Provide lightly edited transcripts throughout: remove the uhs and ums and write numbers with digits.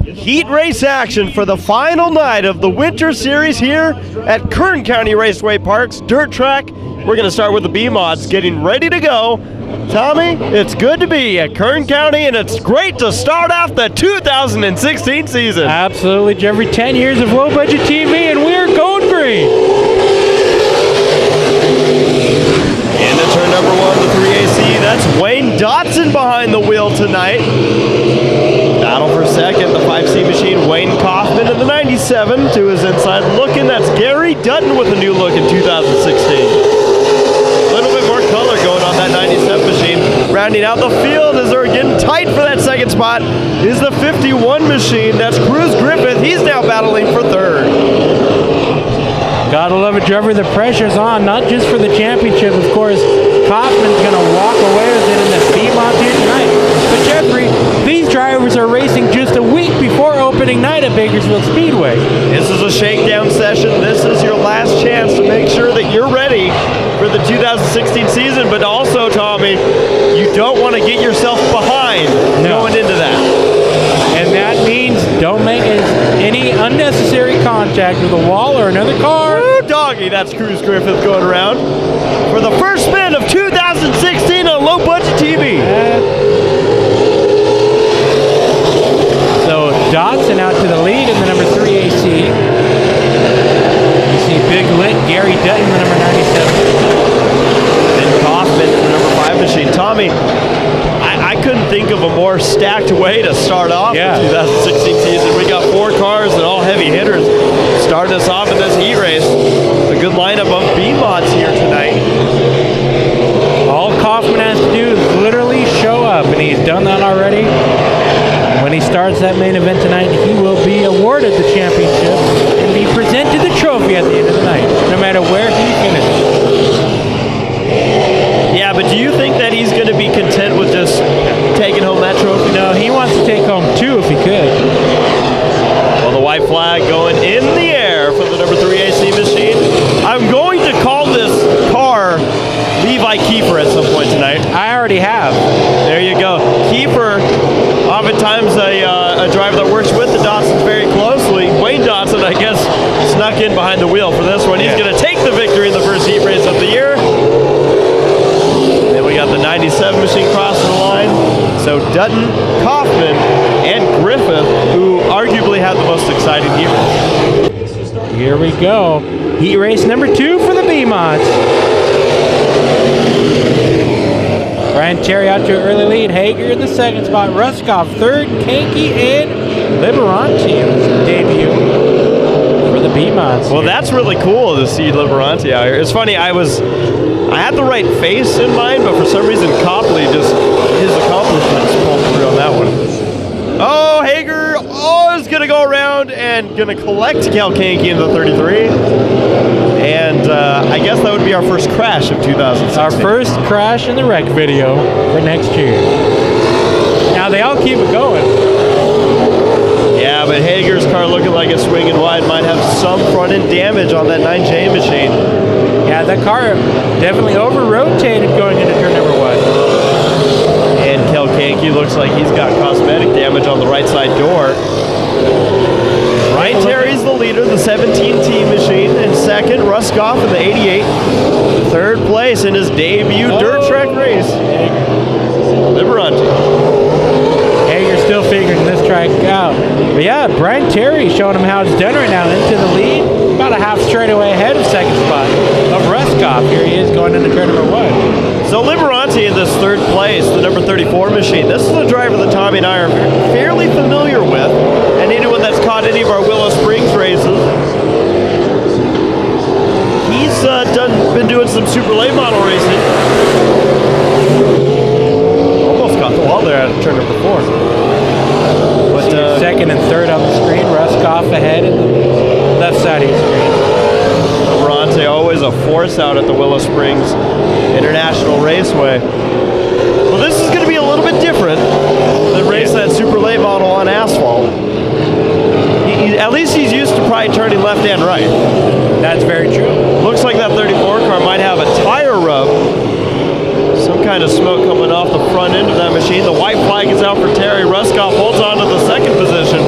Heat race action for the final night of the Winter Series here at Kern County Raceway Park's dirt track. We're going to start with the B-Mods getting ready to go. Tommy, it's good to be at Kern County, and it's great to start off the 2016 season. Absolutely, Jeffrey. 10 years of low-budget TV, and we're going green. Into turn number 1, the 3AC. That's Wayne Dotson behind the wheel tonight. Battle for second, the 5C machine, Wayne Kaufman in the 97 to his inside. Looking, that's Gary Dutton with a new look in 2016. A little bit more color going on that 97 machine. Rounding out the field as they're getting tight for that second spot is the 51 machine. That's Cruz Griffith. He's now battling for third. Gotta love it, Jeffrey. The pressure's on, not just for the championship, of course. Kaufman's gonna walk away with it in the B-Mods here tonight. But Jeffrey, these drivers are racing just a week before opening night at Bakersfield Speedway. This is a shakedown session. This is your last chance to make sure that you're ready for the 2016 season, but also, Tommy, you don't want to get yourself behind going into that. And that means don't make any unnecessary contact with a wall or another car. Ooh, doggy, that's Cruz Griffith going around for the first spin of 2016 on Low Budget TV. So Dotson out to the lead in the number 3 AC. You see Big Lit, Gary Dutton, the number 97. And Kaufman, the number 5 machine. Tommy, I couldn't think of a more stacked way to start off the 2016 season. We got 4 cars and all heavy hitters starting us off in this heat race. A good lineup of B-Mods here tonight. All Kaufman has to do is literally show up, and he's done that already. When he starts that main event tonight, he will be awarded the championship and be presented the trophy at the end of the night, no matter where he finishes. Yeah, but do you think that he's going to be content with just taking home that trophy? No, he wants to take home 2 if he could. Well, the white flag going in the air for the number 3 AC machine. I'm going to call this car Levi Kiefer at some point tonight. I already have. There you go. Kiefer, oftentimes a driver that works with the Dotsons very closely. Wayne Dotson, I guess, snuck in behind the wheel for this one. He's going to take the victory in the first heat race of the year. We got the 97 machine crossing the line. So Dutton, Kaufman, and Griffith, who arguably had the most exciting heat race. Here we go. Heat race number 2 for the B-Mods. Brian Terry out to an early lead. Hager in the second spot. Ruskoff third. Kanky and Liberanti in his debut for the B-Mods. Well, that's really cool to see Liberanti out here. It's funny, I had the right face in mind, but for some reason Copley just, his accomplishments pulled through on that one. Oh, Hager, is going to go around and going to collect Cal Kanky in the 33. And I guess that would be our first crash of 2016. Our first crash in the wreck video for next year. Now they all keep it going. Yeah, but Hager's car looking like it's swinging wide might have some front-end damage on that 9J machine. Yeah, that car definitely over-rotated going into turn number 1. And Kel Kanky looks like he's got cosmetic damage on the right side door. Ryan Terry's the leader, the 17T machine. In second, Ruskoff in the 88. Third place in his debut dirt track race. Liberanti. Hager still figuring this track out. But yeah, Brian Terry showing him how it's done right now. Into the lead, about a half straightaway ahead of second spot of Ruskoff. Here he is going into turn number 1. So Liberanti in this third place, the number 34 machine. This is a driver that Tommy and I are fairly familiar with. And anyone that's caught any of our Willow Springs races, he's been doing some super late model racing. Almost caught the wall there at turn number 4. But second and third on the screen. Ruskoff ahead in the left side of your screen. Liberanti always a force out at the Willow Springs International Raceway. Well, this is going to be a little bit different than race that super late model on asphalt. At least he's used to probably turning left and right. That's very true. Looks like that 34 car might have a tire rub. Some kind of smoke coming off the front end of that machine. The white flag is out for Terry. Ruskoff holds on to the second position.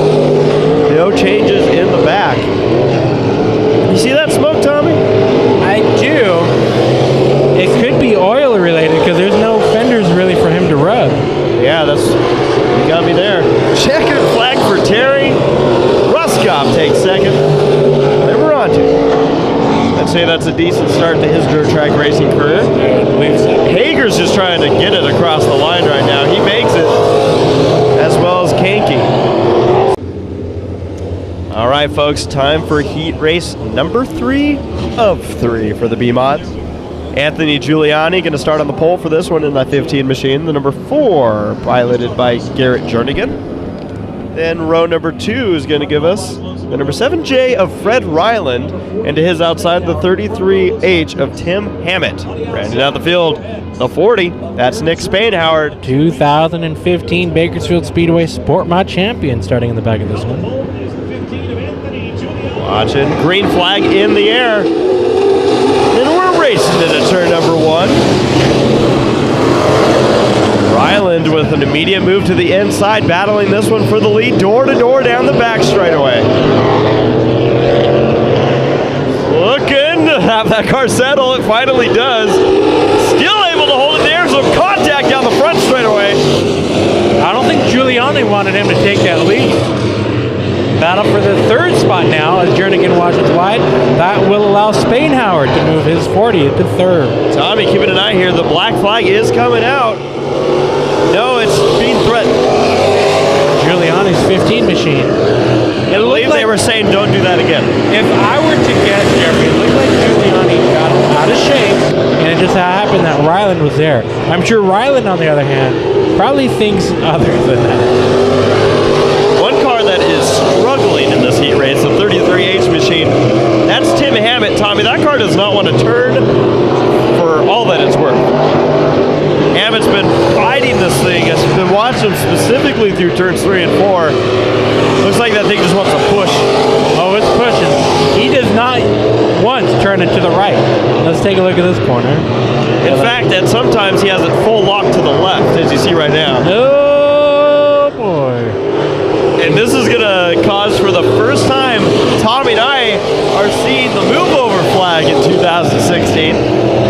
say that's a decent start to his dirt track racing career? I believe so. Hager's just trying to get it across the line right now. He makes it, as well as Kanky. All right, folks, time for heat race number 3 of 3 for the B-Mods. Anthony Giuliani going to start on the pole for this one in the 15 machine. The number 4, piloted by Garrett Jernigan. Then row number 2 is going to give us the number 7J of Fred Ryland, and to his outside, the 33H of Tim Hammett. Rounding out the field, the 40, that's Nick Spainhauer. 2015 Bakersfield Speedway Sport Mod champion starting in the back of this one. Watching, green flag in the air. And we're racing into turn number 1. Ryland with an immediate move to the inside, battling this one for the lead, door to door down the back straightaway. Looking to have that car settle, it finally does. Still able to hold it there, some contact down the front straightaway. I don't think Giuliani wanted him to take that lead. Battle for the 3rd spot now as Jernigan watches wide. That will allow Spainhauer to move his 40 to 3rd. Tommy keeping an eye here. The black flag is coming out. No, it's being threatened. Giuliani's 15 machine. I believe they were saying don't do that again. If I were to guess, Jeffrey, it looked like Giuliani got out of shape, and it just happened that Ryland was there. I'm sure Ryland, on the other hand, probably thinks other than that. One car that is struggling in this heat race, the 33H machine, that's Tim Hammett. Tommy, that car does not want to turn for all that it's worth. Hammett's been fighting this thing. I've been watching him specifically through turns 3 and 4. Looks like that thing just wants to push. Oh, it's pushing. He does not once turn it to the right. Let's take a look at this corner. In fact, at sometimes he has it full lock to the left, as you see right now. Oh, boy. And this is going to cause, for the first time, Tommy and I are seeing the move over flag in 2016.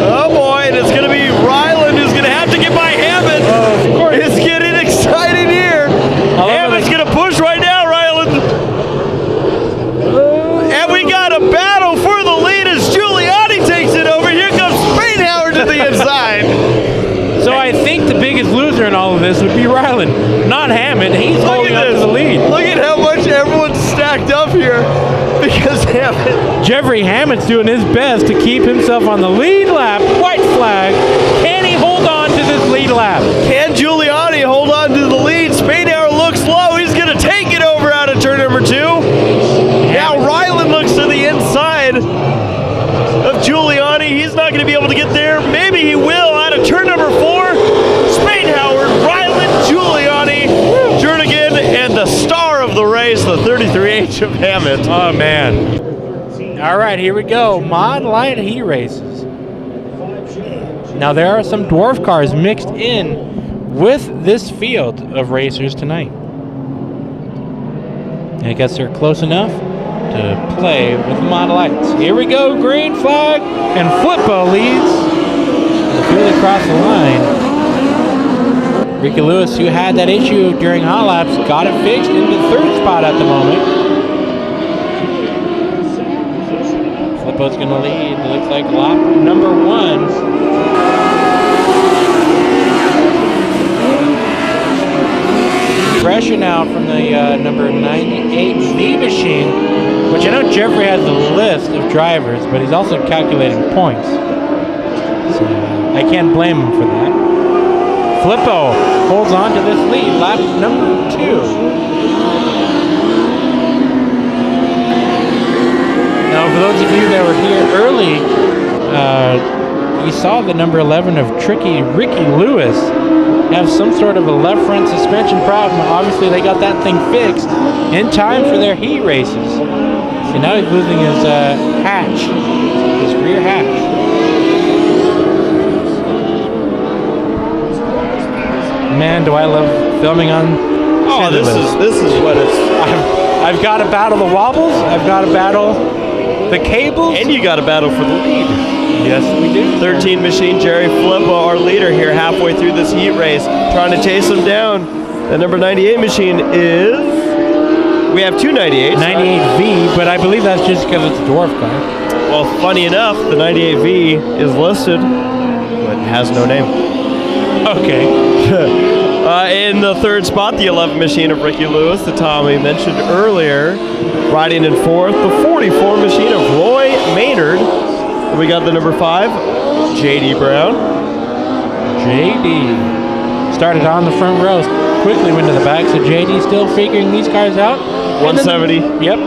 Oh boy, and it's going to be Ryland who's going to have to get by Hammett. Of course. It's getting exciting here. Hammett's going to push right now, Ryland. And we got a battle for the lead as Giuliani takes it over. Here comes Spainhauer to the inside. So I think the biggest loser in all of this would be Ryland, not Hammett. He's holding up to the lead. Look at how much everyone's stacked up here because Hammett. Jeffrey Hammett's doing his best to keep himself on the lead lap. White flag. Can he hold on to this lead lap? Can Giuliani hold on to the lead? Spainhauer looks low. He's going to take it over out of turn number 2. Now Ryland looks to the inside of Giuliani. He's not going to be able to get there. Maybe he will out of turn number 4. Spainhauer, Ryland, Giuliani, Jernigan, and the star of the race, the 33H of Hammett. Oh, man. All right, here we go. Mod Light heat races. Now, there are some dwarf cars mixed in with this field of racers tonight. I guess they're close enough to play with Mod Lights. Here we go, green flag, and Flippo leads the field across the line. Ricky Lewis, who had that issue during hot laps, got it fixed in the 3rd spot at the moment. Flippo's going to lead. It looks like lap number 1. Pressure now from the number 98 V machine, which I know Jeffrey has a list of drivers, but he's also calculating points. So I can't blame him for that. Flippo holds on to this lead, lap number 2. Now, for those of you that were here early, you saw the number 11 of Ricky Lewis have some sort of a left front suspension problem. Obviously, they got that thing fixed in time for their heat races. So now he's losing his hatch, his rear hatch. Man, do I love filming on. Oh, this is what it's. I've got to battle the wobbles. I've got to battle the cables. And you got to battle for the lead. Yes, we do. 13 machine Jerry Flippo, our leader here halfway through this heat race, trying to chase him down. The number 98 machine is We have two 98s. 98V, but I believe that's just because it's a dwarf car. Well, funny enough, the 98V is listed, but has no name. Okay. In the third spot, the 11 machine of Ricky Lewis, that Tommy mentioned earlier. Riding in fourth, the 44 machine of Roy Maynard. And we got the number 5, J.D. Brown. J.D. started on the front row, quickly went to the back, so J.D. still figuring these cars out. 170. Yep.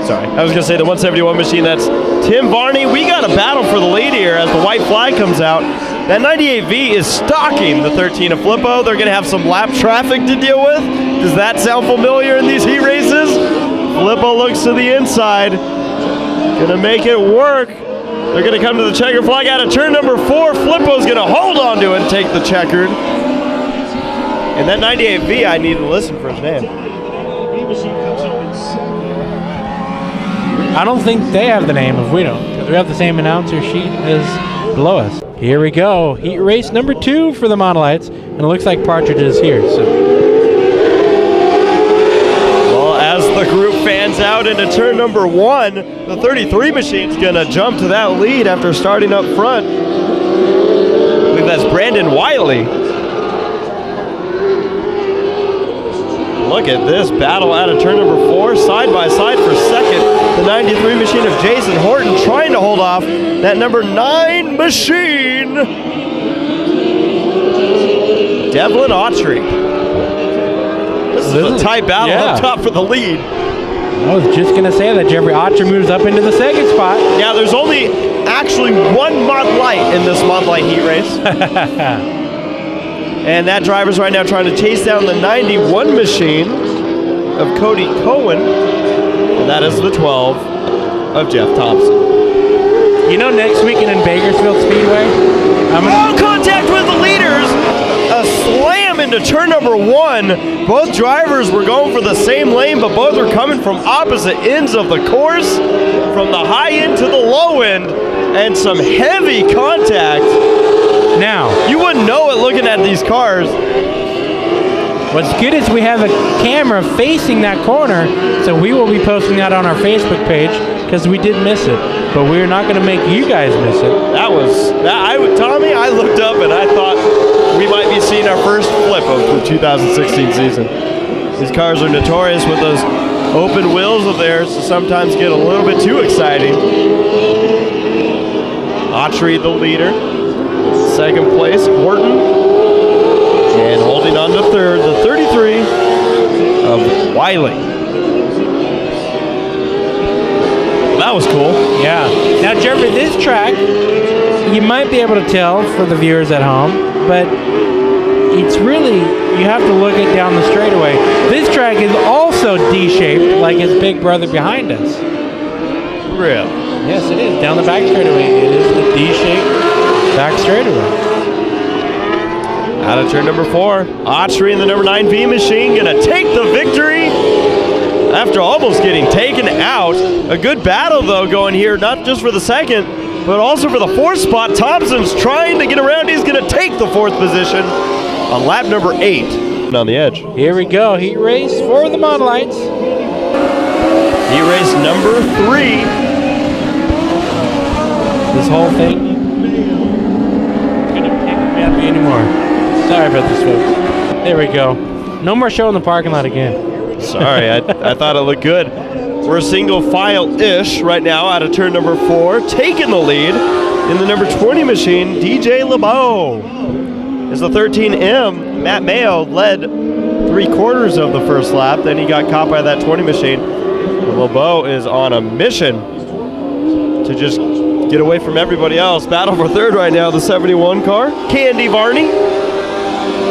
Sorry, I was going to say the 171 machine, that's Tim Varney. We got a battle for the lead here as the white flag comes out. That 98V is stalking the 13 of Flippo. They're going to have some lap traffic to deal with. Does that sound familiar in these heat races? Flippo looks to the inside. Going to make it work. They're going to come to the checker flag out of turn number 4. Flippo's going to hold on to it and take the checkered. And that 98V, I need to listen for his name. I don't think they have the name if we don't, because we have the same announcer sheet as below us. Here we go. Heat race number 2 for the Monolites, and it looks like Partridge is here. So, well, as the group fans out into turn number 1, the 33 machine's gonna jump to that lead after starting up front. I believe that's Brandon Wiley. Look at this battle out of turn number 4, side by side for second. The 93 machine of Jason Horton trying to hold off that number 9 machine, Devlin Autry. This is a tight battle up top for the lead. I was just going to say that Jeffrey Autry moves up into the second spot. Yeah, there's only actually one Mod Light in this Mod Light heat race. And that driver's right now trying to chase down the 91 machine of Cody Cohen. And that is the 12 of Jeff Thompson. You know, next weekend in Bakersfield Speedway, contact with the leaders. A slam into turn number 1. Both drivers were going for the same lane, but both were coming from opposite ends of the course, from the high end to the low end, and some heavy contact. Now, you wouldn't know it looking at these cars. What's good is we have a camera facing that corner, so we will be posting that on our Facebook page because we did miss it, but we're not going to make you guys miss it. Tommy, I looked up and I thought we might be seeing our first flip of the 2016 season. These cars are notorious with those open wheels of theirs to sometimes get a little bit too exciting. Autry the leader. Second place, Horton. And holding on to third, the 33 of Wiley. That was cool. Yeah. Now, Jeffrey, this track, you might be able to tell for the viewers at home, but it's really, you have to look it down the straightaway. This track is also D-shaped like its big brother behind us. Really? Yes, it is. Down the back straightaway. It is the D-shaped back straightaway. Out of turn number 4, Autry in the number 9V machine gonna take the victory after almost getting taken out. A good battle though going here, not just for the second, but also for the 4th spot. Thompson's trying to get around. He's gonna take the 4th position on lap number 8 on the edge. Here we go, heat race for the Monolites. Heat race number 3. This whole thing is gonna pick me up anymore. Sorry about this, folks. There we go. No more show in the parking lot again. Sorry, I thought it looked good. We're single file-ish right now out of turn number 4, taking the lead in the number 20 machine, DJ LeBeau. As the 13M, Matt Mayo led 3/4 of the first lap, then he got caught by that 20 machine. LeBeau is on a mission to just get away from everybody else. Battle for third right now, the 71 car, Candy Varney,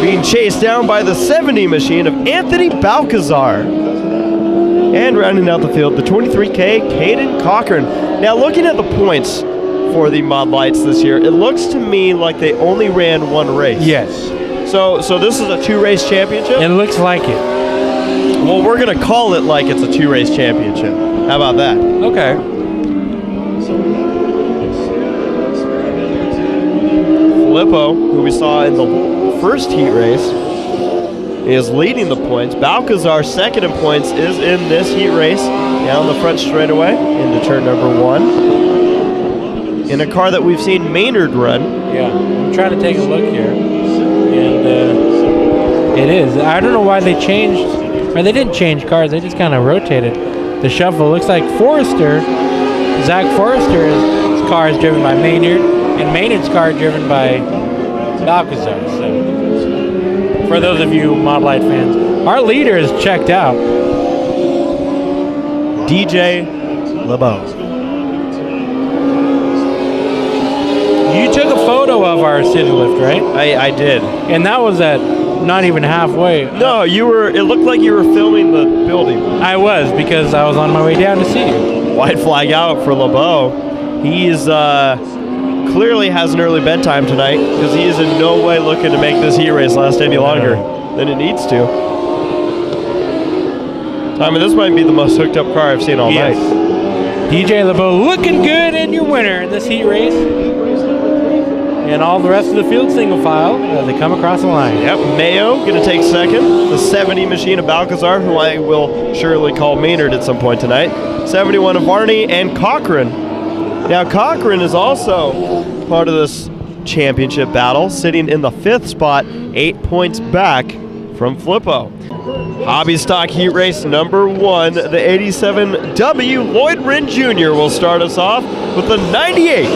being chased down by the 70 machine of Anthony Balcazar. And rounding out the field, the 23K, Caden Cochran. Now looking at the points for the Mod Lights this year, it looks to me like they only ran one race. Yes. So this is a 2-race championship? It looks like it. Well, we're going to call it like it's a 2-race championship. How about that? Okay. Filippo, who we saw in the first heat race, is leading the points. Balcazar, second in points, is in this heat race down the front straightaway into turn number 1 in a car that we've seen Maynard run. Yeah, I'm trying to take a look here, and it is. I don't know why they changed, or they didn't change cars. They just kind of rotated the shuffle. Looks like Zach Forrester's car is driven by Maynard, and Maynard's car is driven by Balcazar. So, for those of you Mod Light fans, our leader is checked out. DJ LeBeau. You took a photo of our city lift, right? I did. And that was at not even halfway. No, you were. It looked like you were filming the building. I was, because I was on my way down to see you. White flag out for LeBeau. He's clearly has an early bedtime tonight because he is in no way looking to make this heat race last any longer than it needs to. Tommy, this might be the most hooked up car I've seen all night. DJ LeBeau looking good in your winner in this heat race. And all the rest of the field single file as they come across the line. Yep, Mayo going to take second. The 70 machine of Balcazar, who I will surely call Maynard at some point tonight. 71 of Varney and Cochran. Now Cochran is also part of this championship battle, sitting in the 5th spot, 8 points back from Flippo. Hobby stock heat race number 1, the 87W Lloyd Wren Jr. will start us off with the 98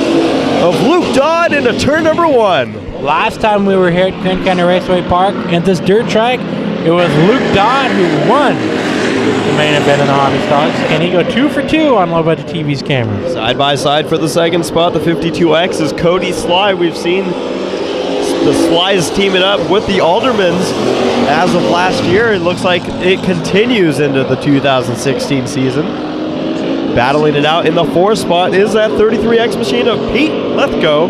of Luke Dodd into turn number 1. Last time we were here at Grand County Raceway Park at this dirt track, it was Luke Dodd who won the main event in the hobby stocks. Can he go 2 for 2 on Low Budget TV's camera? Side by side for the second spot, the 52X is Cody Sly. We've seen the Slys teaming up with the Aldermans as of last year. It looks like it continues into the 2016 season. Battling it out in the 4th spot is that 33X machine of Pete Lethko.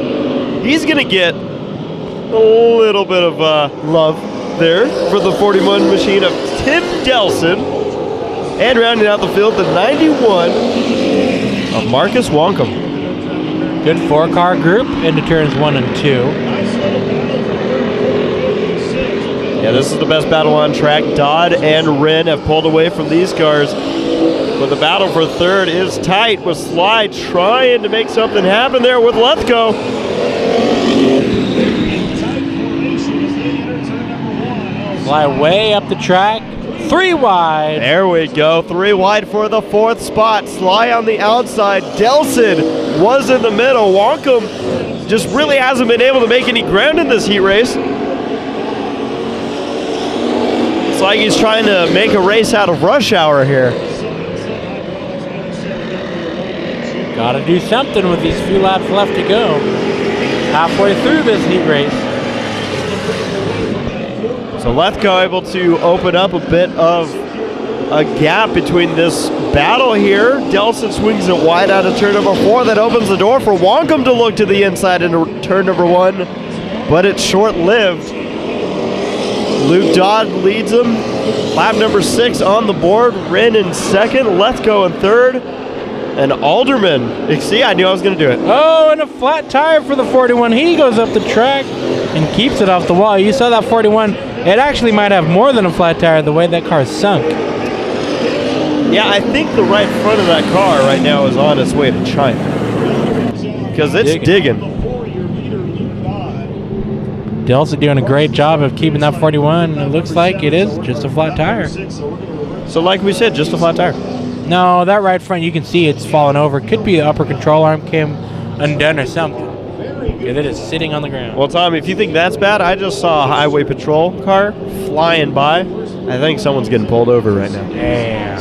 He's going to get a little bit of love there for the 41 machine of Tim Delson. And rounding out the field, the 91 of Marcus Wonkum. Good 4-car group into turns 1 and 2. Yeah, this is the best battle on track. Dodd and Wren have pulled away from these cars. But the battle for third is tight with Sly trying to make something happen there with Lethko. Sly way up the track. 3 wide. There we go. 3 wide for the 4th spot. Sly on the outside. Delson was in the middle. Wonkum just really hasn't been able to make any ground in this heat race. It's like he's trying to make a race out of rush hour here. Gotta do something with these few laps left to go. Halfway through this heat race. So Lethko able to open up a bit of a gap between this battle here. Delson swings it wide out of turn number 4. That opens the door for Wonkum to look to the inside into turn number 1, but it's short-lived. Luke Dodd leads him. Lap number 6 on the board. Wren in second. Lethko in third. And Alderman. See, I knew I was going to do it. Oh, and a flat tire for the 41. He goes up the track and keeps it off the wall. You saw that 41. It actually might have more than a flat tire the way that car's sunk. Yeah, I think the right front of that car right now is on its way to China. Because it's digging. Delson doing a great job of keeping that 41. It looks like it is just a flat tire. So like we said, just a flat tire. No, that right front, you can see it's fallen over. Could be the upper control arm came undone or something. It is sitting on the ground. Well, Tom, if you think that's bad, I just saw a highway patrol car flying by. I think someone's getting pulled over right now. Damn.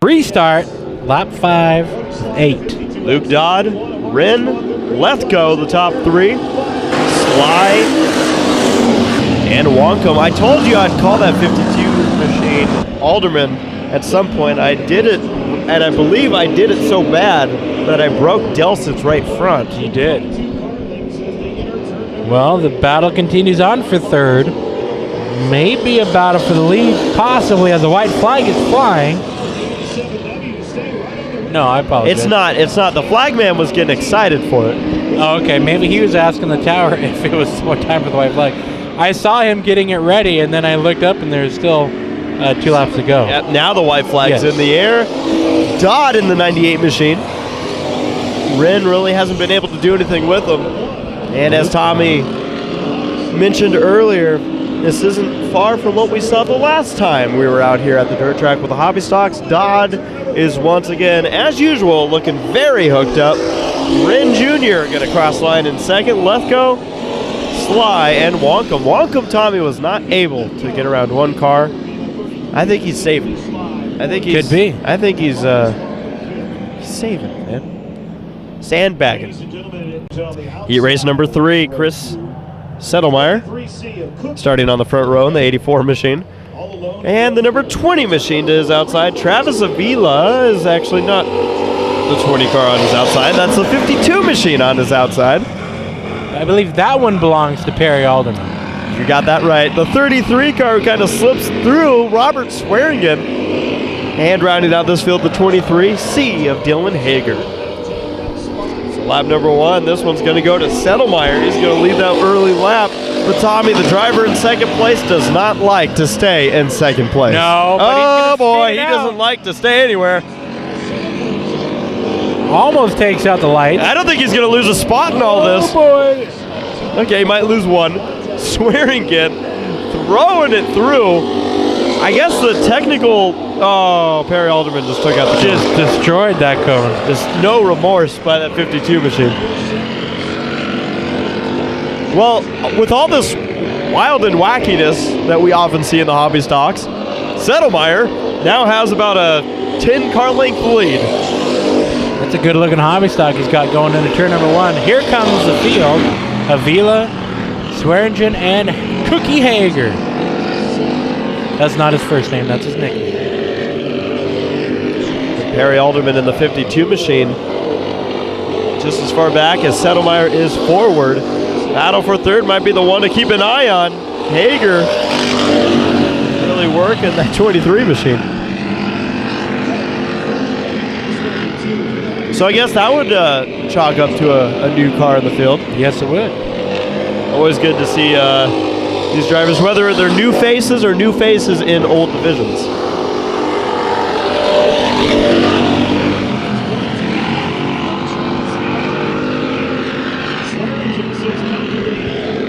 Restart, lap 5, 8. Luke Dodd, Wren, Lethko, the top 3. Sly, and Wonkum. I told you I'd call that 52 machine Alderman at some point. I did it, and I believe I did it so bad that I broke Delson's right front. You did. Well, the battle continues on for third. Maybe a battle for the lead, possibly as the white flag is flying. No, I apologize. It's not. The flagman was getting excited for it. Oh, okay. Maybe he was asking the tower if it was more time for the white flag. I saw him getting it ready, and then I looked up, and there's still 2 laps to go. Yep, now the white flag's Yes. in the air. Dodd in the 98 machine. Wren really hasn't been able to do anything with him. And as Tommy mentioned earlier, this isn't far from what we saw the last time we were out here at the dirt track with the hobby stocks. Dodd is once again, as usual, looking very hooked up. Wren Jr. going to cross line in second. Lefko, Sly, and Wonkum. Wonkum, Tommy, was not able to get around one car. I think he's saving. I think he's, Could be. I think he's saving, man. Sandbagging. Heat race number 3, Chris Settlemeyer, starting on the front row in the 84 machine. And the number 20 machine to his outside. Travis Avila is actually not the 20 car on his outside. That's the 52 machine on his outside. I believe that one belongs to Perry Alderman. You got that right. The 33 car kind of slips through Robert Swearingen. And rounding out this field, the 23C of Dylan Hager. So lap number 1, this one's going to go to Settlemeyer. He's going to lead that early lap. But Tommy, the driver in second place, does not like to stay in second place. No, but oh he's gonna boy, speed he it doesn't out. like to stay anywhere. Almost takes out the light. I don't think he's going to lose a spot in all this. Boy. Okay, he might lose one. Swearingen throwing it through. I guess the technical... Oh, Perry Alderman just took out the Just destroyed that cone. Just no remorse by that 52 machine. Well, with all this wild and wackiness that we often see in the hobby stocks, Settlemeyer now has about a 10-car length lead. That's a good-looking hobby stock he's got going into turn number 1. Here comes the field. Avila, Swearingen, and Cookie Hager. That's not his first name, that's his nickname. Perry Alderman in the 52 machine. Just as far back as Settlemeyer is forward. Battle for third might be the one to keep an eye on. Hager really working that 23 machine. So I guess that would chalk up to a new car in the field. Yes, it would. Always good to see these drivers, whether they're new faces or new faces in old divisions.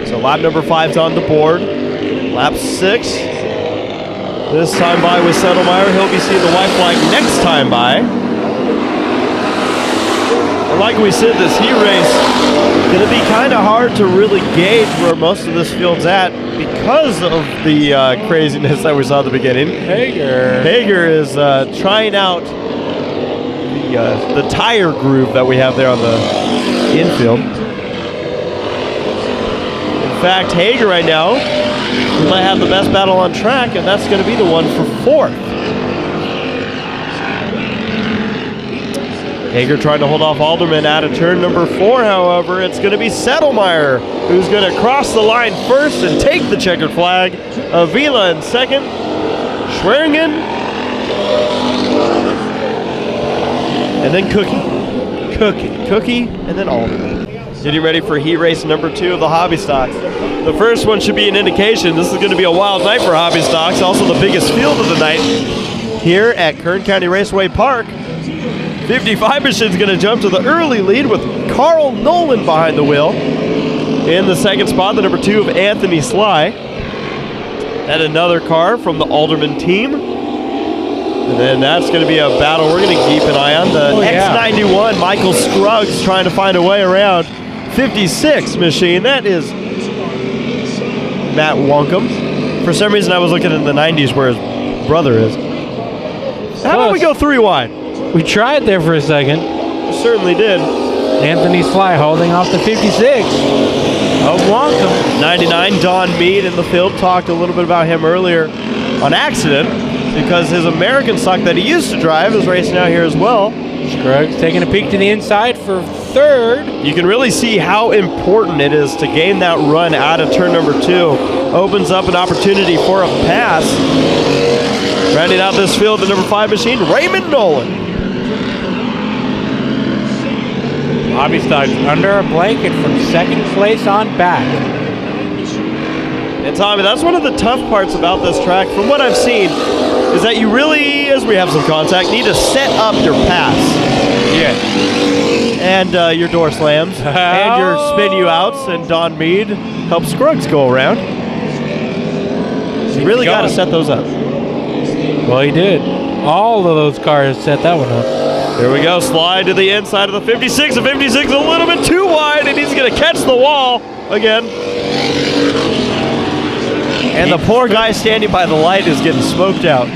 So lap number 5's on the board. Lap 6. This time by with Settlemeyer. He'll be seeing the white flag next time by. And like we said, this heat race going to be kind of hard to really gauge where most of this field's at because of the craziness that we saw at the beginning. Hager is trying out the tire groove that we have there on the infield. In fact, Hager right now might have the best battle on track, and that's going to be the one for 4th. Hager trying to hold off Alderman out of turn number 4, however. It's going to be Settlemeyer who's going to cross the line first and take the checkered flag. Avila in second. Swearingen. And then Cookie, and then Alderman. Getting ready for heat race number 2 of the hobby stocks. The first one should be an indication this is going to be a wild night for hobby stocks. Also the biggest field of the night here at Kern County Raceway Park. 55 machine's going to jump to the early lead with Carl Nolan behind the wheel. In the second spot, the number 2 of Anthony Sly. And another car from the Alderman team. And then that's going to be a battle we're going to keep an eye on. The X91, Michael Scruggs trying to find a way around. 56 machine, that is Matt Wonkum. For some reason, I was looking in the 90s where his brother is. How about we go 3 wide? We tried there for a second. We certainly did. Anthony Sly holding off the 56 of Wonkum. 99, Don Mead in the field. Talked a little bit about him earlier on accident because his American stock that he used to drive is racing out here as well. Scruggs taking a peek to the inside for 3rd. You can really see how important it is to gain that run out of turn number 2. Opens up an opportunity for a pass. Rounding out this field, the number 5 machine, Raymond Nolan. Hobby stocks under a blanket from second place on back. And Tommy, that's one of the tough parts about this track, from what I've seen, is that you really, as we have some contact, need to set up your pass. Yeah. And your door slams, and your spin you outs, and Don Mead helps Scruggs go around. You really got to set those up. Well, he did. All of those cars set that one up. Here we go, slide to the inside of the 56. The 56 a little bit too wide, and he's going to catch the wall again. And the poor guy standing by the light is getting smoked out.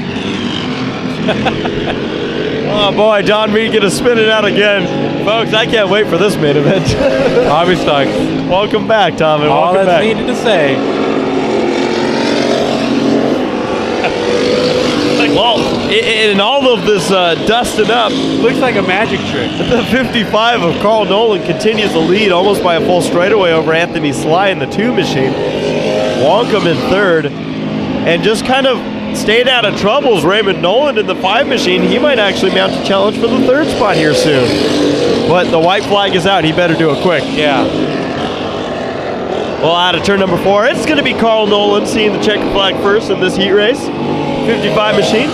Oh boy, Don Mead gonna spin it out again. Folks, I can't wait for this main event. I'll be stuck. Welcome back, Tom, and All welcome that's back. needed to say. Well, in all of this dusting up, Looks like a magic trick. the 55 of Carl Nolan continues to lead almost by a full straightaway over Anthony Sly in the 2 machine. Wonkum in 3rd, and just kind of staying out of troubles. Raymond Nolan in the 5 machine. He might actually mount a challenge for the 3rd spot here soon. But the white flag is out. He better do it quick. Yeah. Well, out of turn number 4, it's going to be Carl Nolan seeing the checkered flag first in this heat race. 55 machine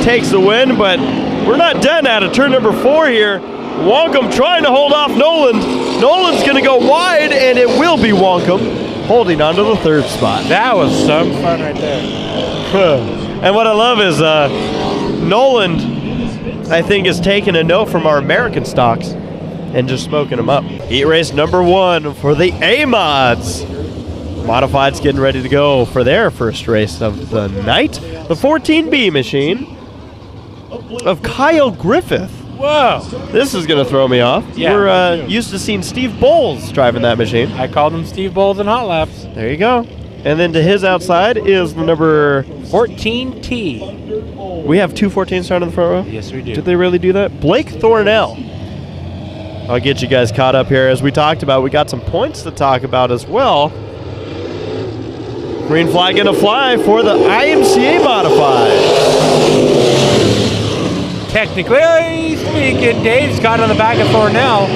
takes the win, but we're not done. Out of turn number 4 here. Wonkum trying to hold off Nolan. Nolan's going to go wide, and it will be Wonkum holding on to the 3rd spot. That was some fun right there. And what I love is Nolan, I think, is taking a note from our American stocks and just smoking them up. Heat race number 1 for the A-Mods. Modifieds getting ready to go for their first race of the night. The 14B machine of Kyle Griffith. Whoa. This is going to throw me off. Yeah, We're me too. used to seeing Steve Bowles driving that machine. I called him Steve Bowles in Hot Laps. There you go. And then to his outside is the number 14T. We have 2 14s starting in the front row? Yes, we do. Did they really do that? Blake Thornell. I'll get you guys caught up here. As we talked about, we got some points to talk about as well. Green flag gonna fly for the IMCA Modified. Technically speaking, Dave's got on the back of Thornell,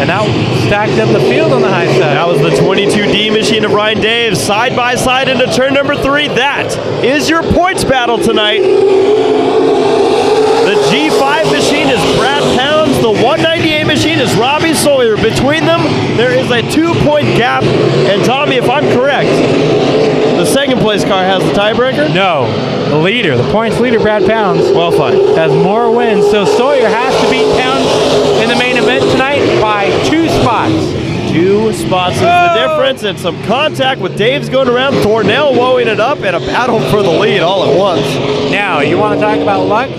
and that stacked up the field on the high side. That was the 22D machine of Ryan Daves, side by side into turn number 3. That is your points battle tonight. The G5 machine is Brad Pounds. The 198 machine is Robbie Sawyer. Between them, there is a 2-point gap. And Tommy, if I'm correct, the second place car has the tiebreaker? No, the leader, the points leader, Brad Pounds, Well, fine. has more wins. So Sawyer has to beat Pounds in the main event tonight by 2 spots. 2 spots is the difference, and some contact with Dave's going around, Thornell woeing it up, and a battle for the lead all at once. Now, you want to talk about luck?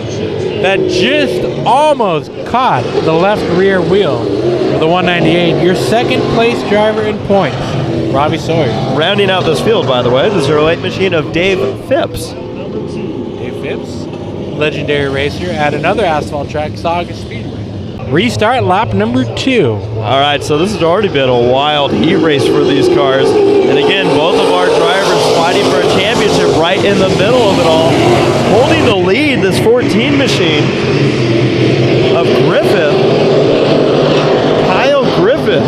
That just almost caught the left rear wheel of the 198. Your second place driver in points, Robbie Sawyer. Rounding out this field, by the way, the 08 machine of Dave Phipps. Dave Phipps, legendary racer at another asphalt track, Saugus Speedway. Restart lap number 2. All right, so this has already been a wild heat race for these cars. And again, both of our drivers fighting for a championship right in the middle of it all. Holding the lead, this 14 machine of Griffith. Kyle Griffith.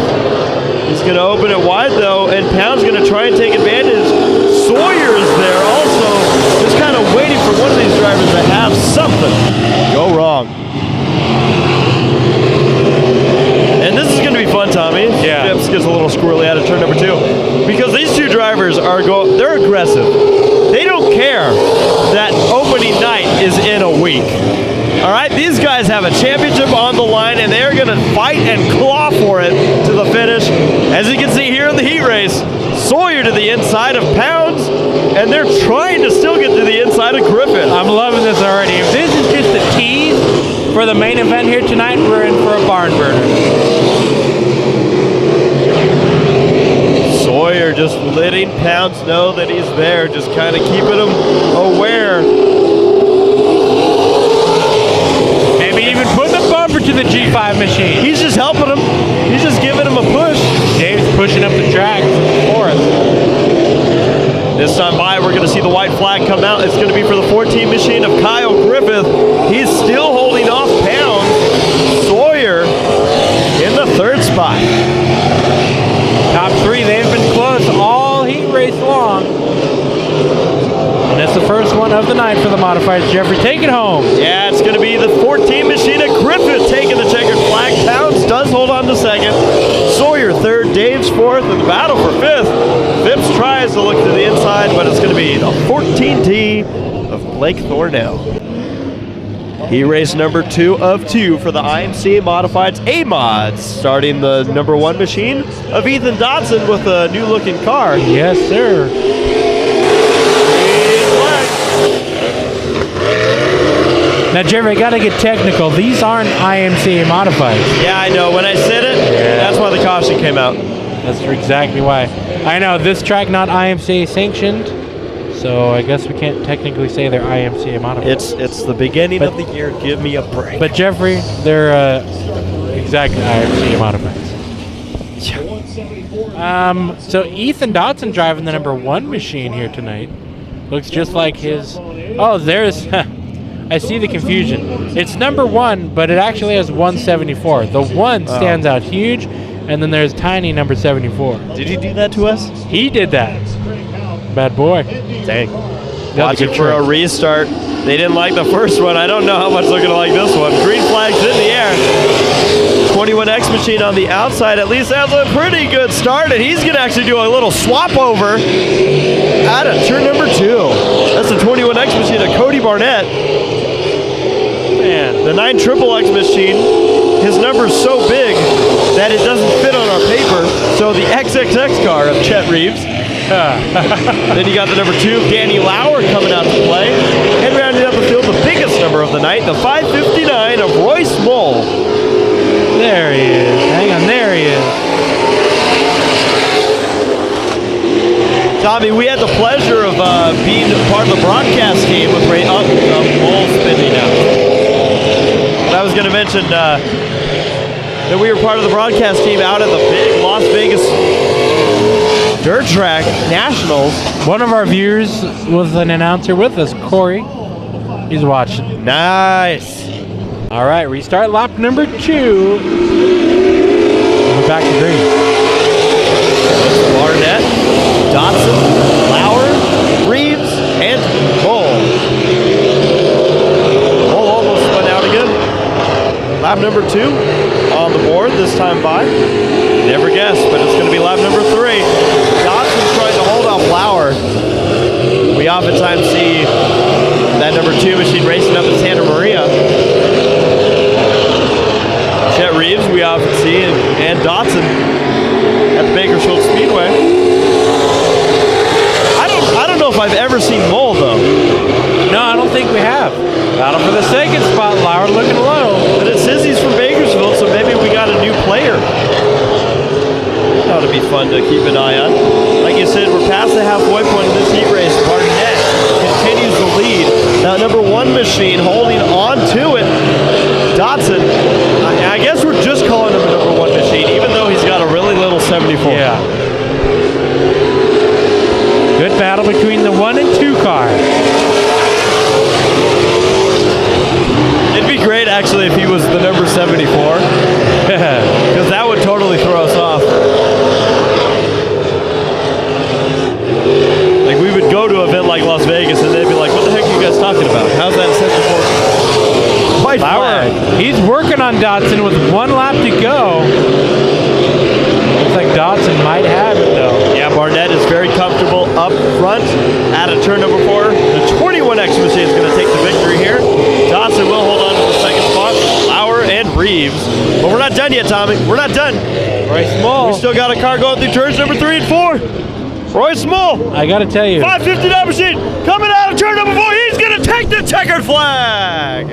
He's going to open it wide, though, and Pound's going to try and take advantage. Sawyer is there also, just kind of waiting for one of these drivers to have something go wrong. And this is going to be fun, Tommy. Yeah. Phipps gets a little squirrely out of turn number 2. Because these 2 drivers they're aggressive. They don't care that opening night is in a week. All right, these guys have a championship on the line, and they're going to fight and claw for it to the finish. As you can see here in the heat race, Sawyer to the inside of Pounds, and they're trying to still get to the inside of Griffith. I'm loving this already. If this is just a tease for the main event here tonight, we're in for a barn burner. Sawyer just letting Pounds know that he's there, just kind of keeping him aware. Maybe even putting a bumper to the G5 machine. He's just helping him. He's just giving him a push. Dave's pushing up the track for us. This time by, we're going to see the white flag come out. It's going to be for the 14 machine of Kyle Griffith. He's still holding off Pounds. Sawyer in the 3rd spot. Top 3, they've been close all heat race long. the first one of the night for the modifieds. Jeffrey, take it home. Yeah, it's going to be the 14 machine of Griffith taking the checkered flag. Pounds does hold on to second. Sawyer third, Dave's fourth, and the battle for fifth. Phipps tries to look to the inside, but it's going to be the 14T of Blake Thornell. He raced number 2 of 2 for the IMC Modifieds A-Mods, starting the number 1 machine of Ethan Dotson with a new looking car. Yes, sir. Now, Jerry, I gotta get technical. These aren't IMCA modifieds. Yeah, I know. When I said it, that's why the caution came out. That's exactly why. I know, this track not IMCA sanctioned, so I guess we can't technically say they're IMCA modifieds. It's the beginning of the year. Give me a break. But Jeffrey, they're exactly IMCA modifieds. So Ethan Dotson driving the number 1 machine here tonight. Looks just like his. Oh, there's. I see the confusion. It's number 1, but it actually has 174. The 1 stands out huge, and then there's tiny number 74. Did he do that to us? He did that. Bad boy. Dang. Watching for a restart. They didn't like the first one. I don't know how much they're going to like this one. Green flag's in the air. 21X machine on the outside at least has a pretty good start, and he's going to actually do a little swap over out of turn number 2. That's the 21X machine of Cody Barnett. Man, the 9XXX machine, his number's so big that it doesn't fit on our paper, so the XXX car of Chet Reeves. Then you got the number 2 of Danny Lauer coming out to play. And rounding up the field, the biggest number of the night, the 559 of Royce Moll. There he is. Hang on, there he is. Tommy, we had the pleasure of being part of the broadcast team with Ray Moll spinning out. I was going to mention that we were part of the broadcast team out at the big Las Vegas Dirt Track Nationals. One of our viewers was an announcer with us, Corey. He's watching. Nice. All right, restart lap number 2. We're back to green. Barnett, Dotson, Lauer, Reeves, and Moll. Moll almost spun out again. Lap number 2 on the board this time by. Never guessed, but it's going to be lap number 3. Dotson trying to hold off Lauer. We oftentimes see that number 2 machine racing up in Santa Maria. Chet Reeves we often see, and Dotson at the Bakersfield Speedway. I don't know if I've ever seen Moll though. No, I don't think we have. Battle for the second spot, Lauer looking low. But it says he's from Bakersfield, so maybe we got a new player. That would be fun to keep an eye on. Like you said, we're past the halfway point of this heat race. Barnett continues to lead. That number 1 machine holding on to it. Dotson, I guess we're just calling him a number 1 machine, even though he's got a really little 74. Yeah. Good battle between the 1 and 2 car. It'd be great, actually, if he was the number 74. Because that would totally throw us off. Like, we would go to an event like Las Vegas, and they'd be like, what the heck are you guys talking about? How's that 74? White flag. He's working on Dotson with 1 lap to go. Looks like Dotson might have it, though. Yeah, Barnett is very comfortable up front at a turn number 4. The 21X machine is going to take the victory here. Dotson will hold on to the second spot. Lauer and Reeves. But we're not done yet, Tommy. We're not done. Royce Moll. We still got a car going through turns number 3 and 4. Royce Moll. I got to tell you. 559 machine coming out of turn number 4. He's going to take the checkered flag.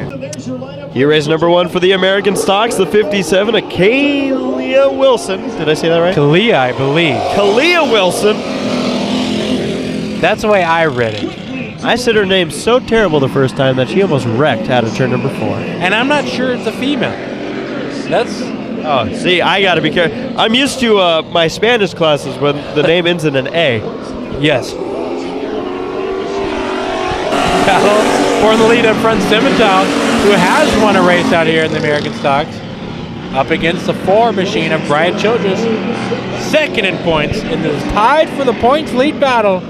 He raced number 1 for the American Stocks, the 57, a Kalia Wilson. Did I say that right? Kalia, I believe. Kalia Wilson. That's the way I read it. I said her name so terrible the first time that she almost wrecked out of turn number 4. And I'm not sure it's a female. That's... Oh, see, I got to be careful. I'm used to my Spanish classes when the name ends in an A. Yes. Battle for the lead up front, Simmental, who has won a race out here in the American Stocks, up against the 4 machine of Brian Childress, second in points, and is tied for the points lead battle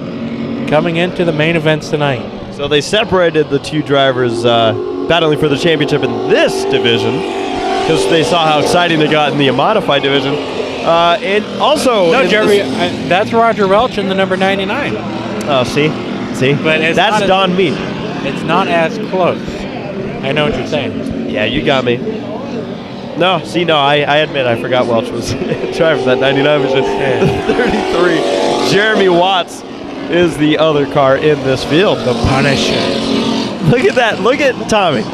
coming into the main events tonight. So they separated the two drivers battling for the championship in this division because they saw how exciting they got in the modified division. And also, No, Jerry, that's Roger Welch in the number 99. Oh, see, But it's that's not Don Mead. It's not as close. I know what you're saying. Yeah, you got me. No, see, no, I admit I forgot Welch was driving that 99 machine. The 33. Jeremy Watts is the other car in this field. The Punisher. Look at that. Look at Tommy.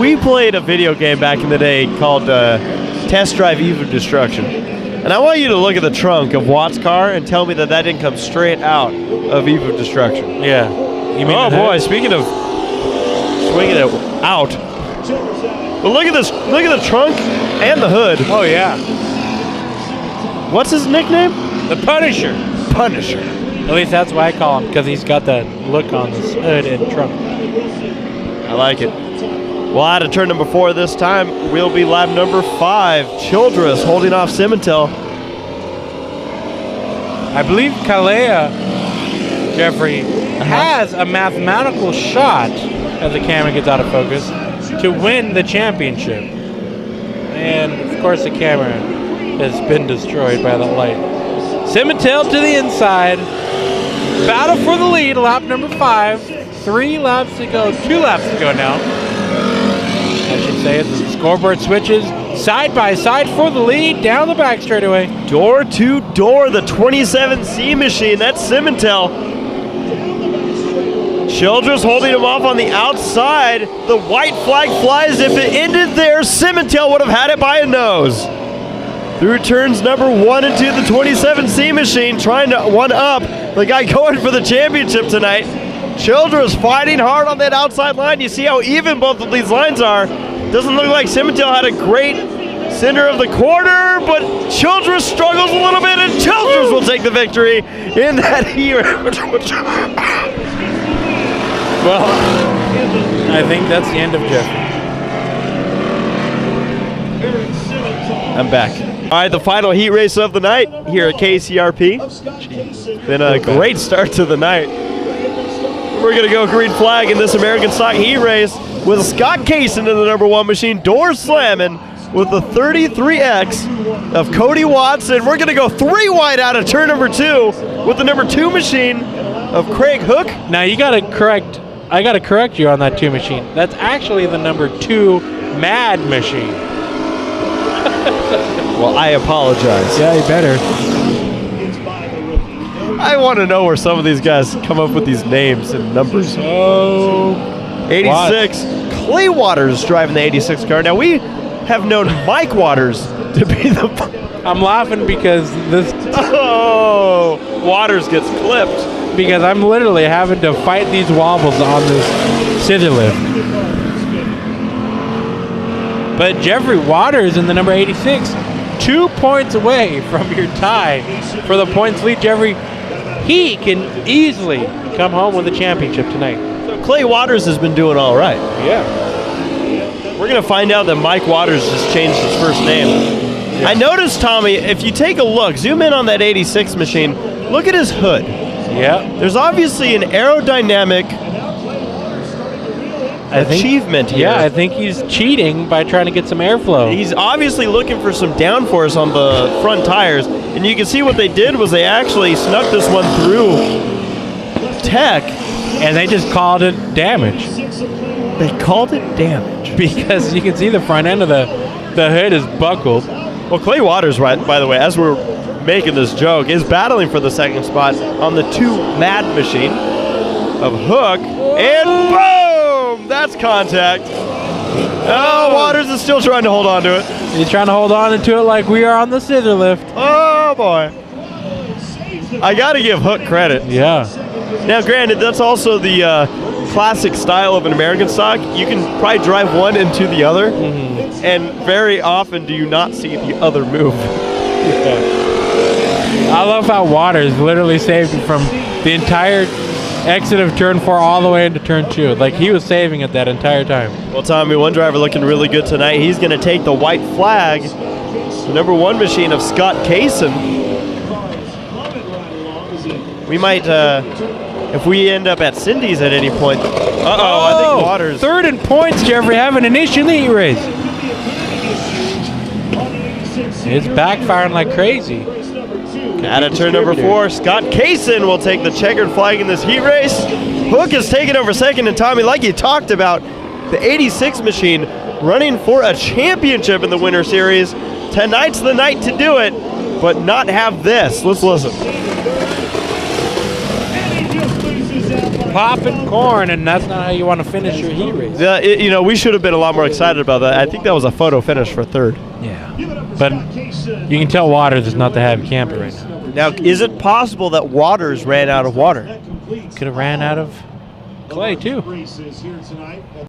We played a video game back in the day called Test Drive Eve of Destruction. And I want you to look at the trunk of Watts' car and tell me that that didn't come straight out of Eve of Destruction. Yeah. You mean oh, boy. Speaking of swinging it out. But look at this. Look at the trunk and the hood. Oh, yeah. What's his nickname? The Punisher. Punisher. At least that's why I call him, because he's got that look on his hood and trunk. I like it. Well, out of turn number 4 this time, we'll be lap number 5. Childress holding off Simmental. I believe Kalea, Jeffrey, has a mathematical shot, as the camera gets out of focus, to win the championship. And, of course, the camera has been destroyed by the light. Simmental to the inside. Battle for the lead, lap number 5. 3 laps to go, 2 laps to go now. I should say as the scoreboard switches side by side for the lead down the back straightaway. Door to door, the 27C machine. That's Simmental. Childress holding him off on the outside. The white flag flies. If it ended there, Simmental would have had it by a nose. Through turns number 1 and 2, the 27C machine trying to one-up the guy going for the championship tonight. Childress fighting hard on that outside line. You see how even both of these lines are. Doesn't look like Simmental had a great center of the quarter, but Childress struggles a little bit, and Childress will take the victory in that heat. Well, I think that's the end of Jeffrey. I'm back. All right, the final heat race of the night here at KCRP. Been a great start to the night. We're going to go green flag in this American stock heat race with Scott Kaysen in the number 1 machine, doors slamming with the 33X of Cody Watson. We're going to go 3 wide out of turn number 2 with the number 2 machine of Craig Hook. Now you got to correct. I got to correct you on that 2 machine. That's actually the number 2 Mad machine. Well, I apologize. Yeah, you better. I want to know where some of these guys come up with these names and numbers. Oh, 86. Clay Waters driving the 86 car. Now, we have known Mike Waters to be the... I'm laughing because this... Oh, Waters gets clipped. Because I'm literally having to fight these wobbles on this scissor lift. But Jeffrey Waters in the number 86, 2 points away from your tie for the points lead. Jeffrey, he can easily come home with a championship tonight. So Clay Waters has been doing all right. Yeah. We're going to find out that Mike Waters just changed his first name. Yeah. I noticed, Tommy, if you take a look, zoom in on that 86 machine, look at his hood. Yeah. There's obviously an aerodynamic achievement here. Yeah, I think he's cheating by trying to get some airflow. He's obviously looking for some downforce on the front tires. And you can see what they did was they actually snuck this one through tech. And they just called it damage. They called it damage? Because you can see the front end of the hood is buckled. Well, Clay Waters, right, by the way, as we're making this joke, is battling for the second spot on the 2 Mad machine of Hook. And boom! That's contact. Oh, Waters is still trying to hold on to it. He's trying to hold on to it like we are on the scissor lift. Oh, boy. I got to give Hook credit. Yeah. Now, granted, that's also the classic style of an American stock. You can probably drive one into the other, and very often do you not see the other move. Yeah. I love how Waters literally saved him from the entire exit of turn 4 all the way into turn 2. Like, he was saving it that entire time. Well, Tommy, one driver looking really good tonight. He's going to take the white flag, the number 1 machine of Scott Kaysen. We might if we end up at Cindy's at any point. I think Waters. Third in points, Jeffrey, having an issue in the heat race. It's backfiring like crazy. Out of turn number 4, Scott Kaysen will take the checkered flag in this heat race. Hook is taking over second, and Tommy, like you talked about, the 86 machine running for a championship in the Winter Series. Tonight's the night to do it, but not have this. Let's listen. Popping corn, and that's not how you want to finish your heat race. You know, we should have been a lot more excited about that. I think that was a photo finish for third. Yeah, but you can tell Waters is not the happy camper right now. Now, is it possible that Waters ran out of water? Could have ran out of clay, too.